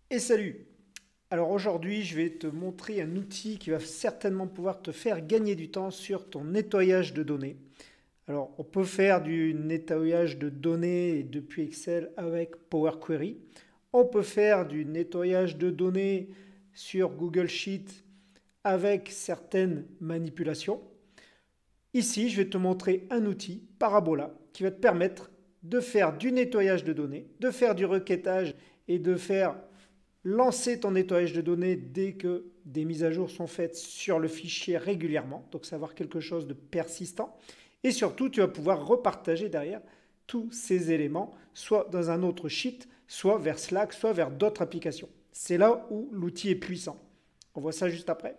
Et salut! Alors aujourd'hui, je vais te montrer un outil qui va certainement pouvoir te faire gagner du temps sur ton nettoyage de données. Alors, on peut faire du nettoyage de données depuis Excel avec Power Query. On peut faire du nettoyage de données sur Google Sheet avec certaines manipulations. Ici, je vais te montrer un outil, Parabola, qui va te permettre de faire du nettoyage de données, de faire du requêtage et de faire lancer ton nettoyage de données dès que des mises à jour sont faites sur le fichier régulièrement, donc savoir quelque chose de persistant. Et surtout, tu vas pouvoir repartager derrière tous ces éléments, soit dans un autre sheet, soit vers Slack, soit vers d'autres applications. C'est là où l'outil est puissant. On voit ça juste après.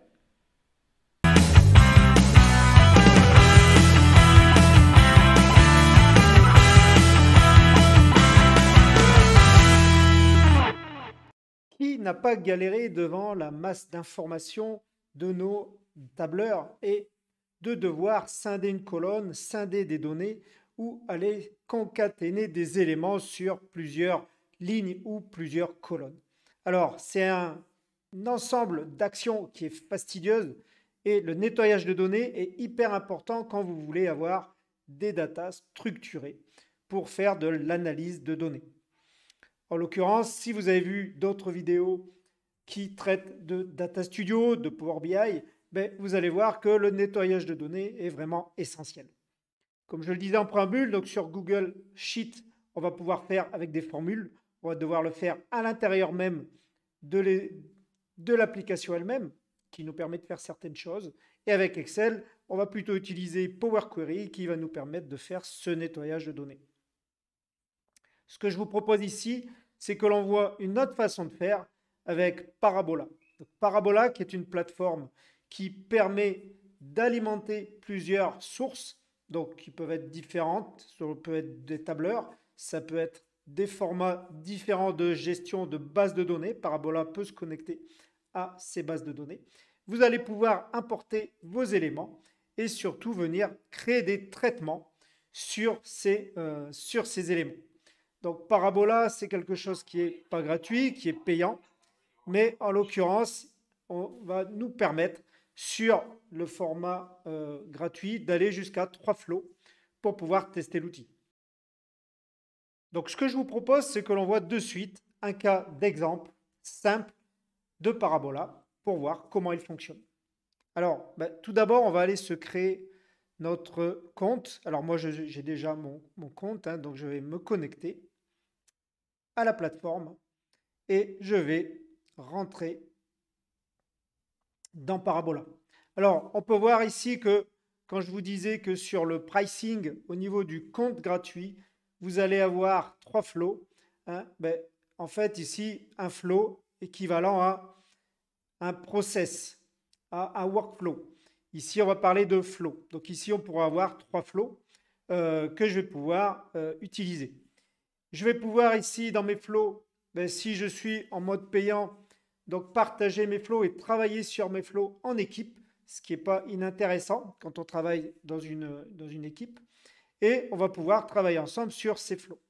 Qui n'a pas galéré devant la masse d'informations de nos tableurs et de devoir scinder une colonne, scinder des données ou aller concaténer des éléments sur plusieurs lignes ou plusieurs colonnes. Alors, c'est un ensemble d'actions qui est fastidieuse et le nettoyage de données est hyper important quand vous voulez avoir des datas structurées pour faire de l'analyse de données. En l'occurrence, si vous avez vu d'autres vidéos qui traitent de Data Studio, de Power BI, ben, vous allez voir que le nettoyage de données est vraiment essentiel. Comme je le disais en préambule, donc sur Google Sheet, on va pouvoir faire avec des formules. On va devoir le faire à l'intérieur même de l'application elle-même, qui nous permet de faire certaines choses. Et avec Excel, on va plutôt utiliser Power Query, qui va nous permettre de faire ce nettoyage de données. Ce que je vous propose ici, c'est que l'on voit une autre façon de faire avec Parabola. Donc, Parabola, qui est une plateforme qui permet d'alimenter plusieurs sources, donc qui peuvent être différentes, ça peut être des tableurs, ça peut être des formats différents de gestion de bases de données. Parabola peut se connecter à ces bases de données. Vous allez pouvoir importer vos éléments et surtout venir créer des traitements sur ces éléments. Donc Parabola, c'est quelque chose qui n'est pas gratuit, qui est payant, mais en l'occurrence, on va nous permettre sur le format gratuit d'aller jusqu'à 3 flows pour pouvoir tester l'outil. Donc ce que je vous propose, c'est que l'on voit de suite un cas d'exemple simple de Parabola pour voir comment il fonctionne. Alors, tout d'abord, on va aller se créer notre compte. Alors moi, j'ai déjà mon compte, hein, donc je vais me connecter à la plateforme et je vais rentrer dans Parabola. Alors, on peut voir ici que quand je vous disais que sur le pricing, au niveau du compte gratuit, vous allez avoir 3 flows. Hein, en fait, ici, un flow équivalent à un process, à un workflow. Ici, on va parler de flow. Donc ici, on pourra avoir 3 flows que je vais pouvoir utiliser. Je vais pouvoir ici, dans mes flows, si je suis en mode payant, donc partager mes flows et travailler sur mes flows en équipe, ce qui n'est pas inintéressant quand on travaille dans une équipe. Et on va pouvoir travailler ensemble sur ces flows.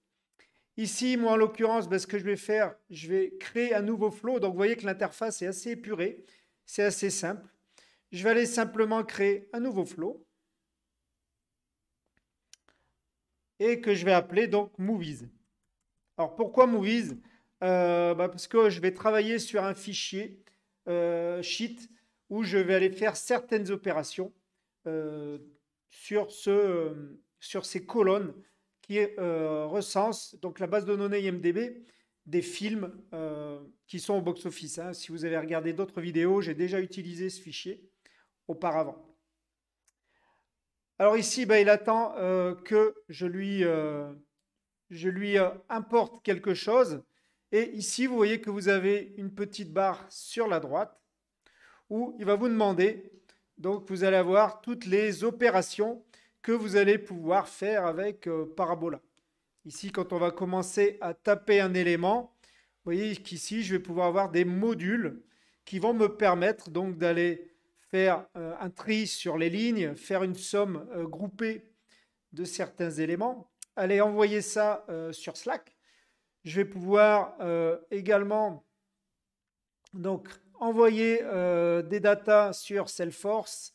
Ici, moi en l'occurrence, ce que je vais faire, je vais créer un nouveau flow. Donc vous voyez que l'interface est assez épurée, c'est assez simple. Je vais aller simplement créer un nouveau flow et que je vais appeler donc Movies. Alors pourquoi Movies? Parce que je vais travailler sur un fichier sheet où je vais aller faire certaines opérations euh, sur ces colonnes qui recensent donc la base de données IMDb des films qui sont au box-office. Hein. Si vous avez regardé d'autres vidéos, j'ai déjà utilisé ce fichier auparavant. Alors ici, il attend que je lui importe quelque chose. Et ici, vous voyez que vous avez une petite barre sur la droite où il va vous demander, donc vous allez avoir toutes les opérations que vous allez pouvoir faire avec Parabola. Ici, quand on va commencer à taper un élément, vous voyez qu'ici, je vais pouvoir avoir des modules qui vont me permettre donc d'aller faire un tri sur les lignes, faire une somme groupée de certains éléments, aller envoyer ça sur Slack. Je vais pouvoir également Donc, envoyer des datas sur Salesforce,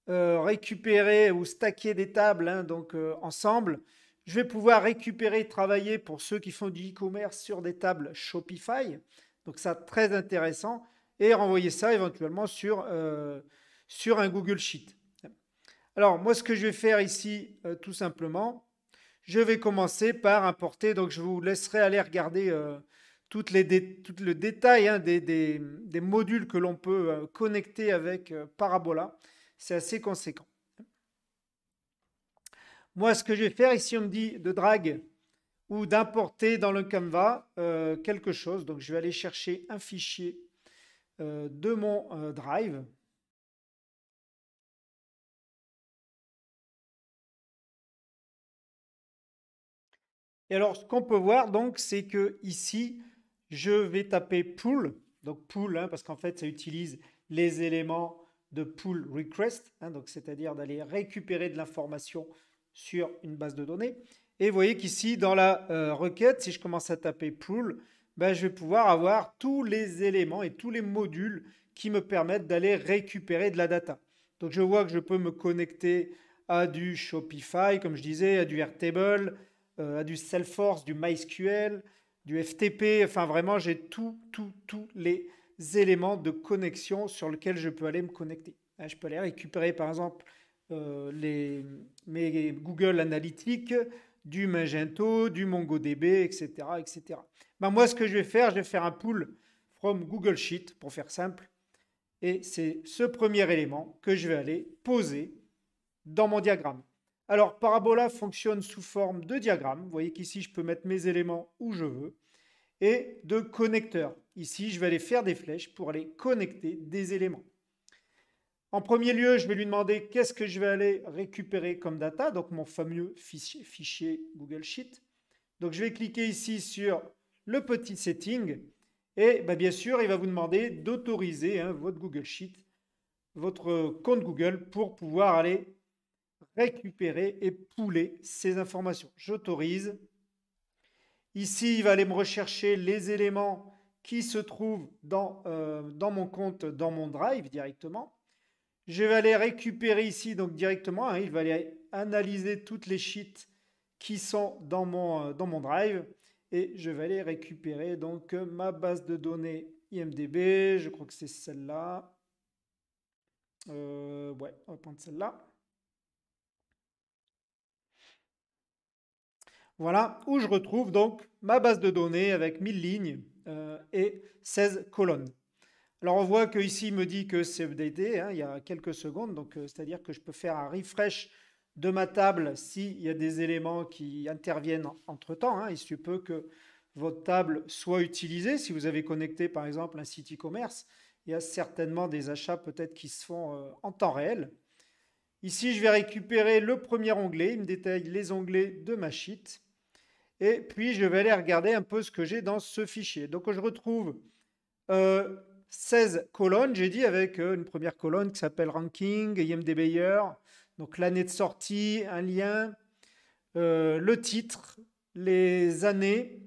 récupérer ou stacker des tables hein, donc, ensemble. Je vais pouvoir récupérer, travailler pour ceux qui font du e-commerce sur des tables Shopify. Donc ça, très intéressant. Et renvoyer ça éventuellement sur un Google Sheet. Alors, moi, ce que je vais faire ici, tout simplement, je vais commencer par importer. Donc, je vous laisserai aller regarder tout le détail hein, des modules que l'on peut connecter avec Parabola. C'est assez conséquent. Moi, ce que je vais faire ici, on me dit de drag ou d'importer dans le Canva quelque chose. Donc, je vais aller chercher un fichier de mon Drive. Et alors, ce qu'on peut voir, donc, c'est que ici, je vais taper pull. Donc, pull, hein, parce qu'en fait, ça utilise les éléments de pull request, hein, donc c'est-à-dire d'aller récupérer de l'information sur une base de données. Et vous voyez qu'ici, dans la requête, si je commence à taper pull, ben, je vais pouvoir avoir tous les éléments et tous les modules qui me permettent d'aller récupérer de la data. Donc, je vois que je peux me connecter à du Shopify, comme je disais, à du Airtable, à du Salesforce, du MySQL, du FTP. Enfin, vraiment, j'ai tous les éléments de connexion sur lesquels je peux aller me connecter. Je peux aller récupérer, par exemple, mes Google Analytics, du Magento, du MongoDB, etc. etc. Ben, moi, ce que je vais faire un pull from Google Sheet, pour faire simple. Et c'est ce premier élément que je vais aller poser dans mon diagramme. Alors, Parabola fonctionne sous forme de diagramme. Vous voyez qu'ici, je peux mettre mes éléments où je veux. Et de connecteurs. Ici, je vais aller faire des flèches pour aller connecter des éléments. En premier lieu, je vais lui demander qu'est-ce que je vais aller récupérer comme data, donc mon fameux fichier Google Sheet. Donc, je vais cliquer ici sur le petit setting. Et ben, bien sûr, il va vous demander d'autoriser hein, votre Google Sheet, votre compte Google, pour pouvoir aller récupérer et pouler ces informations. J'autorise. Ici, il va aller me rechercher les éléments qui se trouvent dans mon compte, dans mon Drive directement. Je vais aller récupérer ici donc directement. Hein, il va aller analyser toutes les sheets qui sont dans mon Drive. Et je vais aller récupérer donc ma base de données IMDB. Je crois que c'est celle-là. Ouais, on va prendre celle-là. Voilà, où je retrouve donc ma base de données avec 1000 lignes et 16 colonnes. Alors on voit qu'ici il me dit que c'est updaté hein, il y a quelques secondes, donc c'est-à-dire que je peux faire un refresh de ma table s'il y a des éléments qui interviennent entre-temps. Hein. Il se peut que votre table soit utilisée. Si vous avez connecté par exemple un site e-commerce, il y a certainement des achats peut-être qui se font en temps réel. Ici, je vais récupérer le premier onglet. Il me détaille les onglets de ma sheet. Et puis, je vais aller regarder un peu ce que j'ai dans ce fichier. Donc, je retrouve 16 colonnes, j'ai dit, avec une première colonne qui s'appelle Ranking, IMDb Year, donc l'année de sortie, un lien, le titre, les années,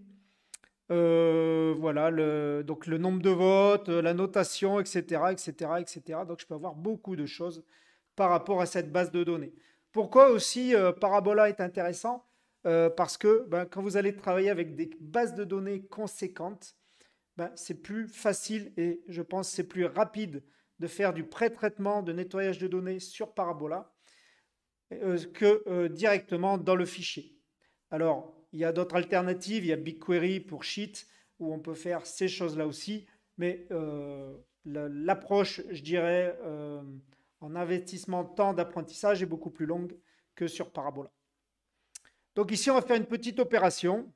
voilà, donc le nombre de votes, la notation, etc., etc., etc. Donc, je peux avoir beaucoup de choses par rapport à cette base de données. Pourquoi aussi Parabola est intéressant parce que ben, quand vous allez travailler avec des bases de données conséquentes, ben, c'est plus facile et je pense c'est plus rapide de faire du pré-traitement, de nettoyage de données sur Parabola que directement dans le fichier. Alors, il y a d'autres alternatives, il y a BigQuery pour Sheet où on peut faire ces choses-là aussi, mais l'approche, je dirais, en investissement de temps d'apprentissage est beaucoup plus longue que sur Parabola. Donc ici, on va faire une petite opération.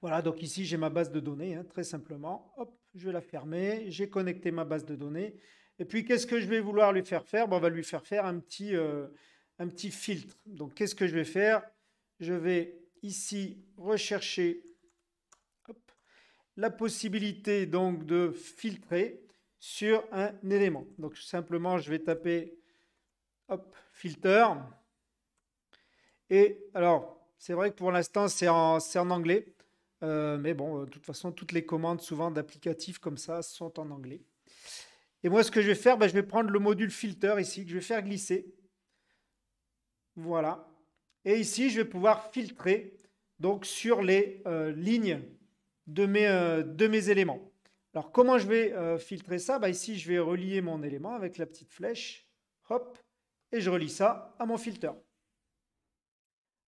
Voilà, donc ici, j'ai ma base de données, hein, très simplement. Hop, je vais la fermer. J'ai connecté ma base de données. Et puis, qu'est-ce que je vais vouloir lui faire faire? Bon, on va lui faire faire un petit filtre. Donc, qu'est-ce que je vais faire? Je vais ici rechercher hop, la possibilité donc de filtrer sur un élément. Donc, simplement, je vais taper hop, filter. Et alors, c'est vrai que pour l'instant, c'est en anglais. Mais bon, de toute façon, toutes les commandes souvent d'applicatifs comme ça sont en anglais. Et moi, ce que je vais faire, je vais prendre le module filter ici, que je vais faire glisser. Voilà. Et ici, je vais pouvoir filtrer donc sur les lignes de mes éléments. Alors, comment je vais filtrer ça? Ici, je vais relier mon élément avec la petite flèche. Hop. Et je relie ça à mon filter.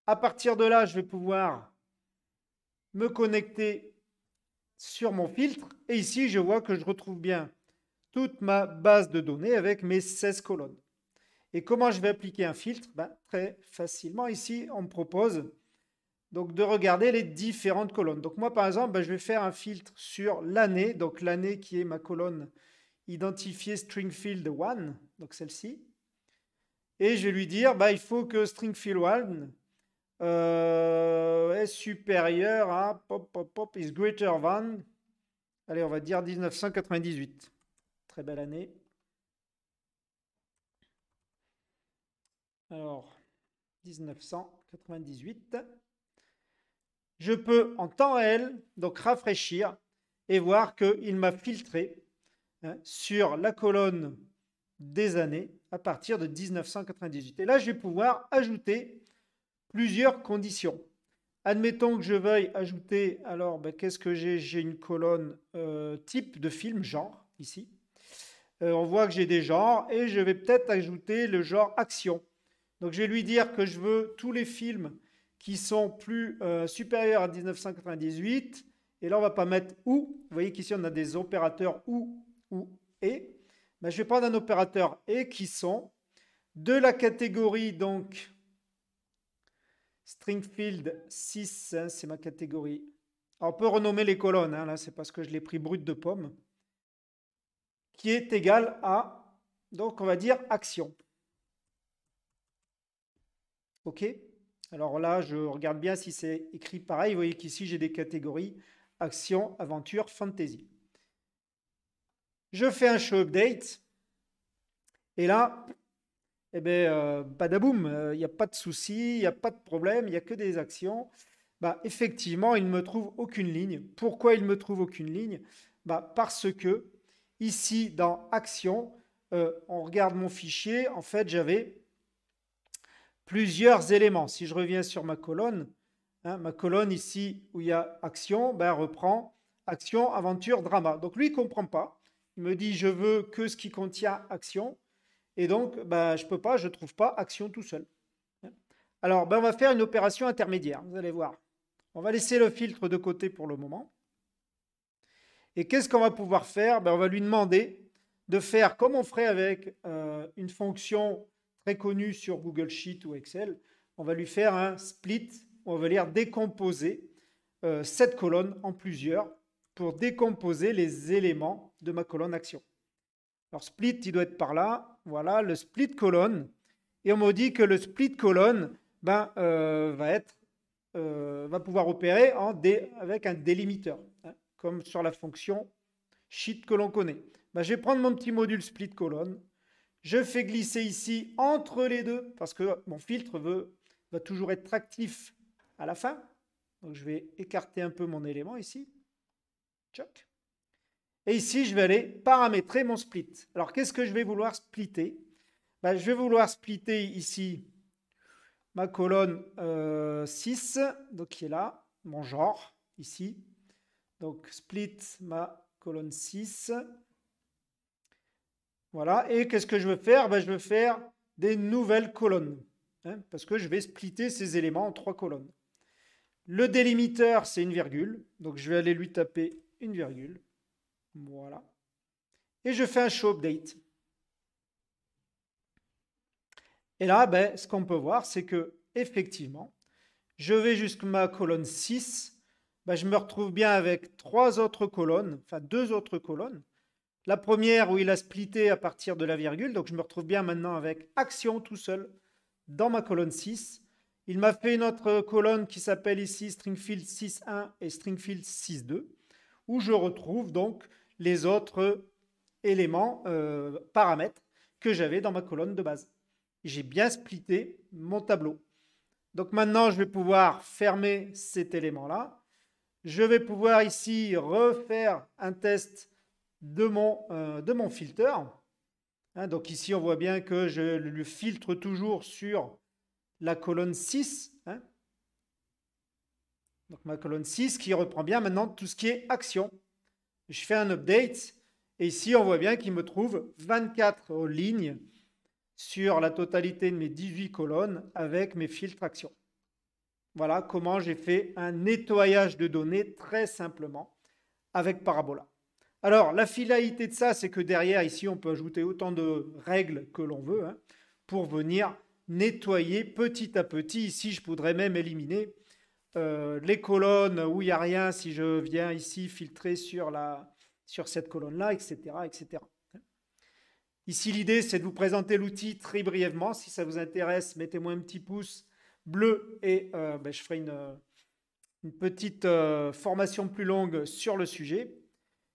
À partir de là, je vais pouvoir me connecter sur mon filtre. Et ici, je vois que je retrouve bien toute ma base de données avec mes 16 colonnes. Et comment je vais appliquer un filtre? Très facilement. Ici, on me propose donc de regarder les différentes colonnes. Donc moi, par exemple, je vais faire un filtre sur l'année, donc l'année qui est ma colonne identifiée stringfield 1, donc celle-ci. Et je vais lui dire, il faut que stringfield 1 est supérieur à is greater than, allez, on va dire 1998. Très belle année. Alors, 1998. Je peux en temps réel donc rafraîchir et voir qu'il m'a filtré sur la colonne des années à partir de 1998. Et là, je vais pouvoir ajouter plusieurs conditions. Admettons que je veuille ajouter, alors qu'est-ce que j'ai? J'ai une colonne type de film, genre, ici. On voit que j'ai des genres et je vais peut-être ajouter le genre action. Donc je vais lui dire que je veux tous les films qui sont plus supérieurs à 1998. Et là, on ne va pas mettre ou. Vous voyez qu'ici, on a des opérateurs ou et. Je vais prendre un opérateur et qui sont de la catégorie donc stringfield 6, hein, c'est ma catégorie. Alors, on peut renommer les colonnes, hein, là c'est parce que je l'ai pris brut de pomme, qui est égal à, donc on va dire action. OK? Alors là, je regarde bien si c'est écrit pareil. Vous voyez qu'ici, j'ai des catégories action, aventure, fantasy. Je fais un show update. Et là, badaboum, il n'y a pas de souci, il n'y a pas de problème, il n'y a que des actions. Effectivement, il ne me trouve aucune ligne. Pourquoi il ne me trouve aucune ligne? Parce que ici, dans action, on regarde mon fichier, en fait, j'avais plusieurs éléments. Si je reviens sur ma colonne ici où il y a action, reprend action, aventure, drama. Donc lui, il ne comprend pas. Il me dit, je veux que ce qui contient action. Et donc, je ne peux pas, je ne trouve pas action tout seul. Alors, on va faire une opération intermédiaire. Vous allez voir. On va laisser le filtre de côté pour le moment. Et qu'est-ce qu'on va pouvoir faire? On va lui demander de faire comme on ferait avec une fonction très connue sur Google Sheet ou Excel. On va lui faire un split. On va dire décomposer cette colonne en plusieurs pour décomposer les éléments de ma colonne action. Alors split, il doit être par là. Voilà, le split colonne. Et on me dit que le split colonne va pouvoir opérer avec un délimiteur, hein, comme sur la fonction sheet que l'on connaît. Je vais prendre mon petit module split colonne. Je fais glisser ici entre les deux, parce que mon filtre va toujours être actif à la fin. Donc je vais écarter un peu mon élément ici. Tchoc. Et ici, je vais aller paramétrer mon split. Alors, qu'est-ce que je vais vouloir splitter? Je vais vouloir splitter ici ma colonne 6, donc qui est là, mon genre, ici. Donc, split ma colonne 6. Voilà. Et qu'est-ce que je veux faire? Je veux faire des nouvelles colonnes, hein, parce que je vais splitter ces éléments en 3 colonnes. Le délimiteur, c'est une virgule. Donc, je vais aller lui taper une virgule. Voilà. Et je fais un show update. Et là, ce qu'on peut voir, c'est que effectivement, je vais jusqu'à ma colonne 6. Je me retrouve bien avec 3 autres colonnes, enfin 2 autres colonnes. La première où il a splitté à partir de la virgule, donc je me retrouve bien maintenant avec action tout seul dans ma colonne 6. Il m'a fait une autre colonne qui s'appelle ici stringfield 6.1 et stringfield 6.2, où je retrouve donc les autres éléments, paramètres que j'avais dans ma colonne de base. J'ai bien splitté mon tableau. Donc maintenant, je vais pouvoir fermer cet élément-là. Je vais pouvoir ici refaire un test de mon filter. Hein, donc ici, on voit bien que je le filtre toujours sur la colonne 6. Hein. Donc ma colonne 6 qui reprend bien maintenant tout ce qui est action. Je fais un update et ici, on voit bien qu'il me trouve 24 lignes sur la totalité de mes 18 colonnes avec mes filtres actions. Voilà comment j'ai fait un nettoyage de données très simplement avec Parabola. Alors, la finalité de ça, c'est que derrière, ici, on peut ajouter autant de règles que l'on veut hein, pour venir nettoyer petit à petit. Ici, je pourrais même éliminer les colonnes où il n'y a rien si je viens ici filtrer sur cette colonne-là, etc., etc. Ici, l'idée, c'est de vous présenter l'outil très brièvement. Si ça vous intéresse, mettez-moi un petit pouce bleu et je ferai une petite formation plus longue sur le sujet.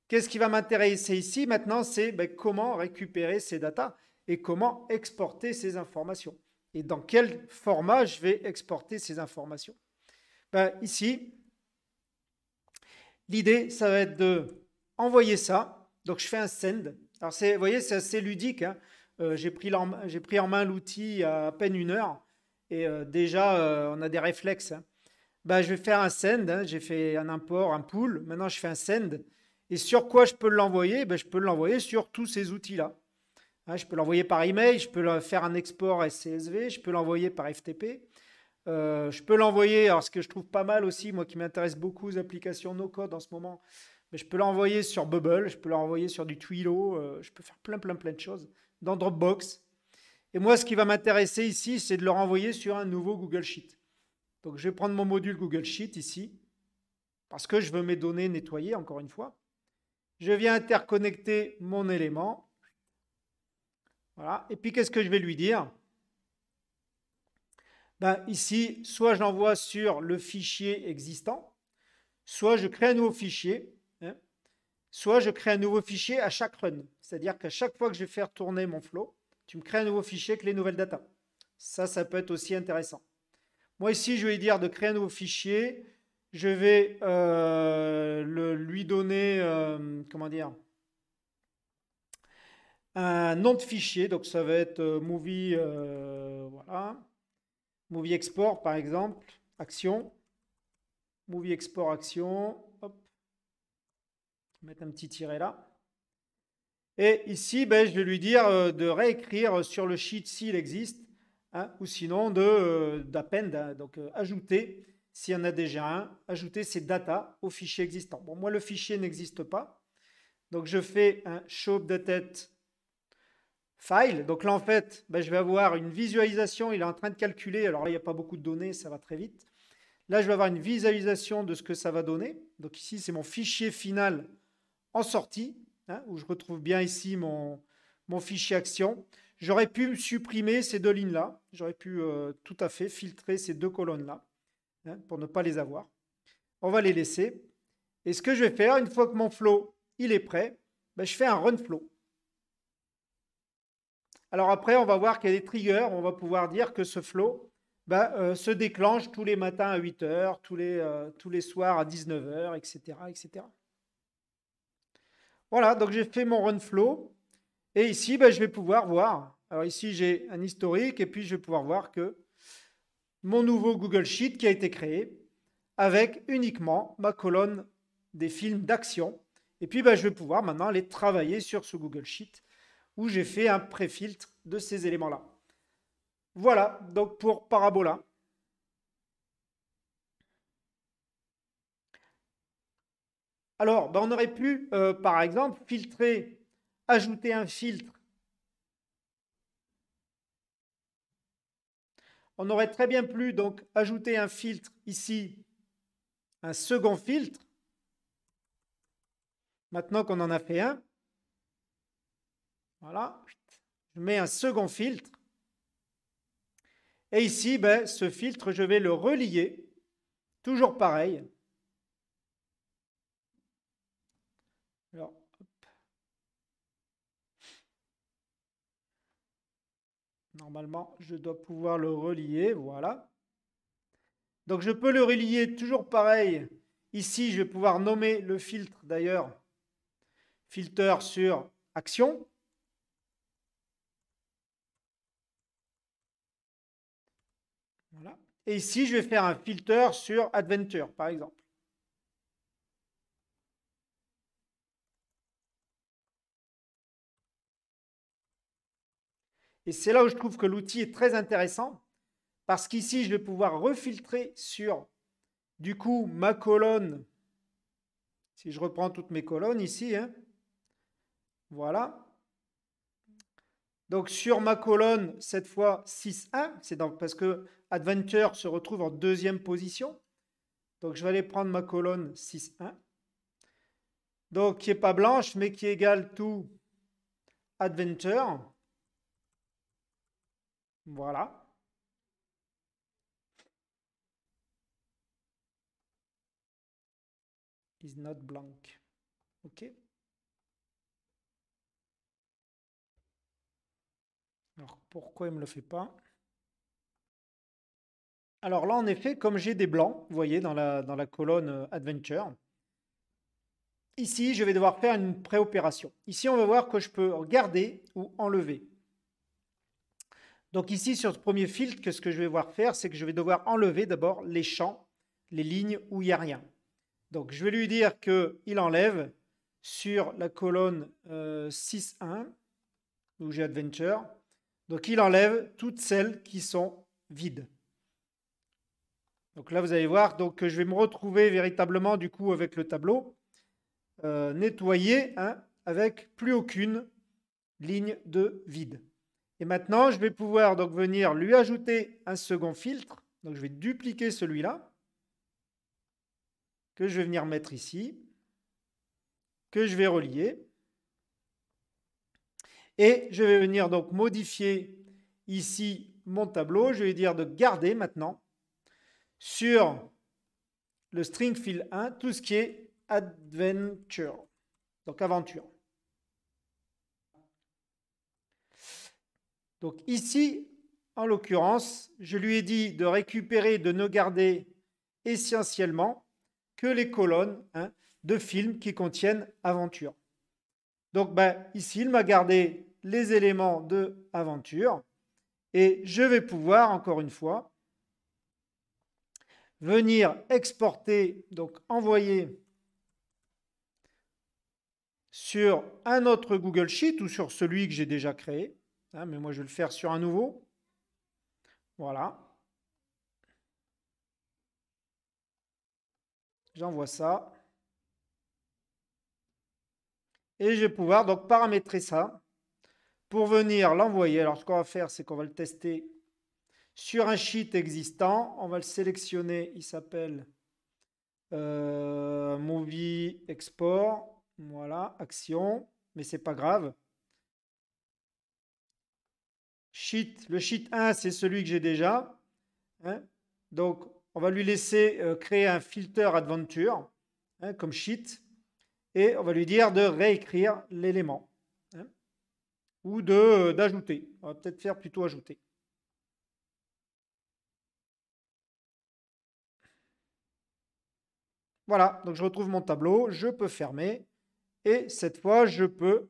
Qu'est-ce qui va m'intéresser ici maintenant, c'est comment récupérer ces datas et comment exporter ces informations. Et dans quel format je vais exporter ces informations. Ici, l'idée, ça va être de envoyer ça. Donc, je fais un send. Alors, vous voyez, c'est assez ludique. Hein. J'ai pris en main l'outil il y a à peine 1 heure. Et déjà, on a des réflexes. Hein. Je vais faire un send. Hein. J'ai fait un import, un pull. Maintenant, je fais un send. Et sur quoi je peux l'envoyer Je peux l'envoyer sur tous ces outils-là. Hein, je peux l'envoyer par email, je peux faire un export SCSV, je peux l'envoyer par FTP. Je peux l'envoyer, alors ce que je trouve pas mal aussi, moi qui m'intéresse beaucoup aux applications no-code en ce moment, mais je peux l'envoyer sur Bubble, je peux l'envoyer sur du Twilio, je peux faire plein de choses dans Dropbox. Et moi, ce qui va m'intéresser ici, c'est de le renvoyer sur un nouveau Google Sheet. Donc, je vais prendre mon module Google Sheet ici, parce que je veux mes données nettoyées, encore une fois. Je viens interconnecter mon élément. Voilà. Et puis, qu'est-ce que je vais lui dire ici, soit je l'envoie sur le fichier existant, soit je crée un nouveau fichier, hein, soit je crée un nouveau fichier à chaque run. C'est-à-dire qu'à chaque fois que je vais faire tourner mon flow, tu me crées un nouveau fichier avec les nouvelles datas. Ça peut être aussi intéressant. Moi, ici, je vais dire de créer un nouveau fichier. Je vais lui donner, comment dire, un nom de fichier. Donc, ça va être movie, voilà. Movie export, par exemple, action. Movie export action. Hop. Mettre un petit tiret là. Et ici, je vais lui dire de réécrire sur le sheet s'il existe, hein, ou sinon d'append, hein, donc ajouter, s'il y en a déjà un, ajouter ces datas au fichier existant. Bon, moi, le fichier n'existe pas. Donc, je fais un show updated file. Donc là, en fait, je vais avoir une visualisation. Il est en train de calculer. Alors là, il n'y a pas beaucoup de données, ça va très vite. Là, je vais avoir une visualisation de ce que ça va donner. Donc ici, c'est mon fichier final en sortie, hein, où je retrouve bien ici mon fichier action. J'aurais pu supprimer ces 2 lignes-là. J'aurais pu tout à fait filtrer ces 2 colonnes-là hein, pour ne pas les avoir. On va les laisser. Et ce que je vais faire, une fois que mon flow il est prêt, je fais un run flow. Alors après, on va voir qu'il y a des triggers. On va pouvoir dire que ce flow se déclenche tous les matins à 8 heures, tous les soirs à 19 heures, etc., etc. Voilà, donc j'ai fait mon run flow. Et ici, je vais pouvoir voir. Alors ici, j'ai un historique et puis je vais pouvoir voir que mon nouveau Google Sheet qui a été créé avec uniquement ma colonne des films d'action. Et puis, je vais pouvoir maintenant aller travailler sur ce Google Sheet où j'ai fait un pré-filtre de ces éléments-là. Voilà, donc pour Parabola. Alors, on aurait pu, par exemple, filtrer, ajouter un filtre. On aurait très bien pu donc ajouter un filtre ici, un second filtre. Maintenant qu'on en a fait un, voilà, je mets un second filtre. Et ici, ce filtre, je vais le relier, toujours pareil. Alors, normalement, je dois pouvoir le relier, voilà. Donc, je peux le relier toujours pareil Ici, je vais pouvoir nommer le filtre d'ailleurs, filter sur action. Voilà. Et ici, je vais faire un filter sur adventure, par exemple. Et c'est là où je trouve que l'outil est très intéressant, parce qu'ici, je vais pouvoir refiltrer sur, du coup, ma colonne. Si je reprends toutes mes colonnes ici, hein, voilà. Donc sur ma colonne, cette fois 6.1, c'est parce que Adventure se retrouve en deuxième position. Donc je vais aller prendre ma colonne 6.1. Donc qui n'est pas blanche, mais qui est égale to Adventure. Voilà. Is not blank. OK. Alors pourquoi il ne me le fait pas? Alors là, en effet, comme j'ai des blancs, vous voyez, dans la colonne Adventure, ici, je vais devoir faire une préopération. Ici, on va voir que je peux garder ou enlever. Donc ici, sur ce premier filtre, ce que je vais devoir faire, c'est que je vais devoir enlever d'abord les champs, les lignes où il n'y a rien. Donc je vais lui dire qu'il enlève sur la colonne 6.1, où j'ai Adventure. Donc il enlève toutes celles qui sont vides. Donc là, vous allez voir donc, que je vais me retrouver véritablement du coup avec le tableau nettoyé, hein, avec plus aucune ligne de vide. Et maintenant, je vais pouvoir donc venir lui ajouter un second filtre. Donc je vais dupliquer celui-là, que je vais venir mettre ici, que je vais relier. Et je vais venir donc modifier ici mon tableau. Je vais dire de garder maintenant sur le string fill 1 tout ce qui est adventure, donc aventure. Donc ici, en l'occurrence, je lui ai dit de récupérer, de ne garder essentiellement que les colonnes, hein, de films qui contiennent aventure. Donc ici, il m'a gardé les éléments de aventure et je vais pouvoir, encore une fois, venir exporter, donc envoyer sur un autre Google Sheet ou sur celui que j'ai déjà créé. Hein, mais moi, je vais le faire sur un nouveau. Voilà. J'envoie ça. Et je vais pouvoir donc paramétrer ça pour venir l'envoyer. Alors, ce qu'on va faire, c'est qu'on va le tester sur un sheet existant. On va le sélectionner. Il s'appelle Movie Export. Voilà, action. Mais c'est pas grave. Sheet, le sheet 1, c'est celui que j'ai déjà. Hein. Donc, on va lui laisser créer un filter adventure, hein, comme sheet. Et on va lui dire de réécrire l'élément. Hein, ou d'ajouter. On va peut-être faire plutôt ajouter. Voilà, donc je retrouve mon tableau, je peux fermer. Et cette fois, je peux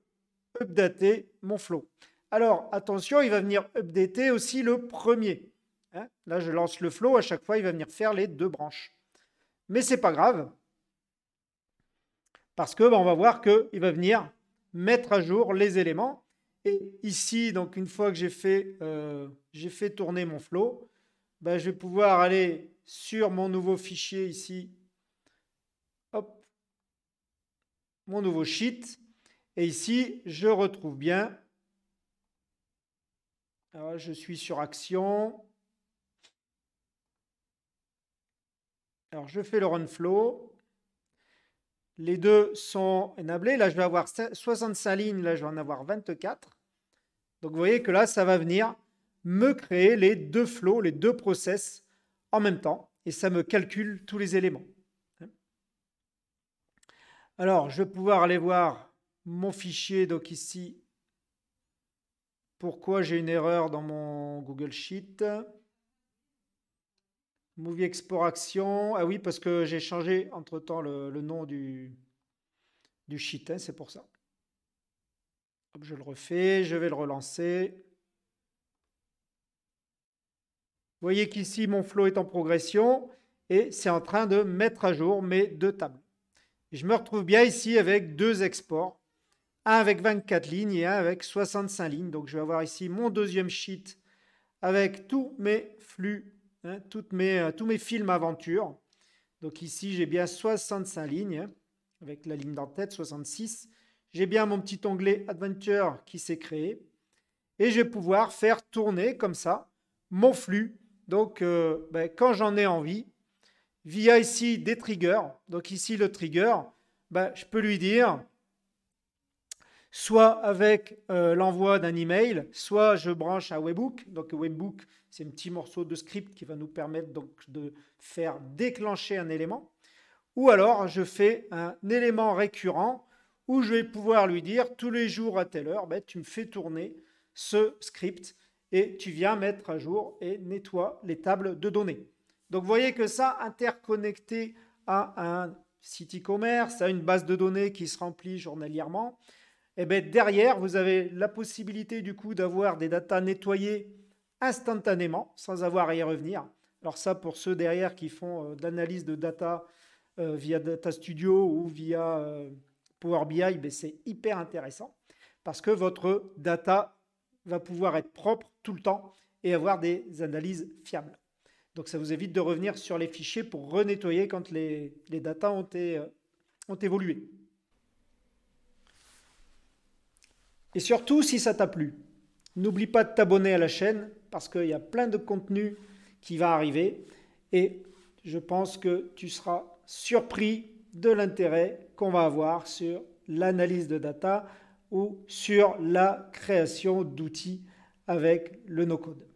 updater mon flow. Alors, attention, il va venir updater aussi le premier. Hein, là, je lance le flow, à chaque fois, il va venir faire les deux branches. Mais ce n'est pas grave, parce que on va voir qu'il va venir mettre à jour les éléments. Et ici, donc une fois que j'ai fait tourner mon flow, je vais pouvoir aller sur mon nouveau fichier ici, hop, mon nouveau sheet. Et ici, je retrouve bien. Alors, je suis sur action. Alors, je fais le run flow. Les deux sont enablés. Là, je vais avoir 65 lignes. Là, je vais en avoir 24. Donc, vous voyez que là, ça va venir me créer les deux flows, les deux process en même temps. Et ça me calcule tous les éléments. Alors, je vais pouvoir aller voir mon fichier. Donc ici, pourquoi j'ai une erreur dans mon Google Sheet. Movie Export Action. Ah oui, parce que j'ai changé entre-temps le nom du sheet, hein, c'est pour ça. Hop, je le refais, je vais le relancer. Vous voyez qu'ici, mon flow est en progression et c'est en train de mettre à jour mes deux tables. Et je me retrouve bien ici avec deux exports, un avec 24 lignes et un avec 65 lignes. Donc, je vais avoir ici mon deuxième sheet avec tous mes flux, hein, tous mes films aventures. Donc ici, j'ai bien 65 lignes, hein, avec la ligne d'en-tête, 66. J'ai bien mon petit onglet Adventure qui s'est créé. Et je vais pouvoir faire tourner comme ça mon flux. Donc, quand j'en ai envie, via ici des triggers. Donc ici, le trigger, je peux lui dire, soit avec l'envoi d'un email, soit je branche un webhook. Donc webhook, c'est un petit morceau de script qui va nous permettre donc de faire déclencher un élément. Ou alors je fais un élément récurrent où je vais pouvoir lui dire tous les jours à telle heure, tu me fais tourner ce script et tu viens mettre à jour et nettoie les tables de données. Donc vous voyez que ça, interconnecté à un site e-commerce, à une base de données qui se remplit journalièrement, et derrière, vous avez la possibilité du coup d'avoir des datas nettoyées instantanément sans avoir à y revenir. Alors ça, pour ceux derrière qui font de l'analyse de data via Data Studio ou via Power BI, c'est hyper intéressant parce que votre data va pouvoir être propre tout le temps et avoir des analyses fiables. Donc ça vous évite de revenir sur les fichiers pour renettoyer quand les datas ont évolué. Et surtout, si ça t'a plu, n'oublie pas de t'abonner à la chaîne parce qu'il y a plein de contenu qui va arriver et je pense que tu seras surpris de l'intérêt qu'on va avoir sur l'analyse de data ou sur la création d'outils avec le no-code.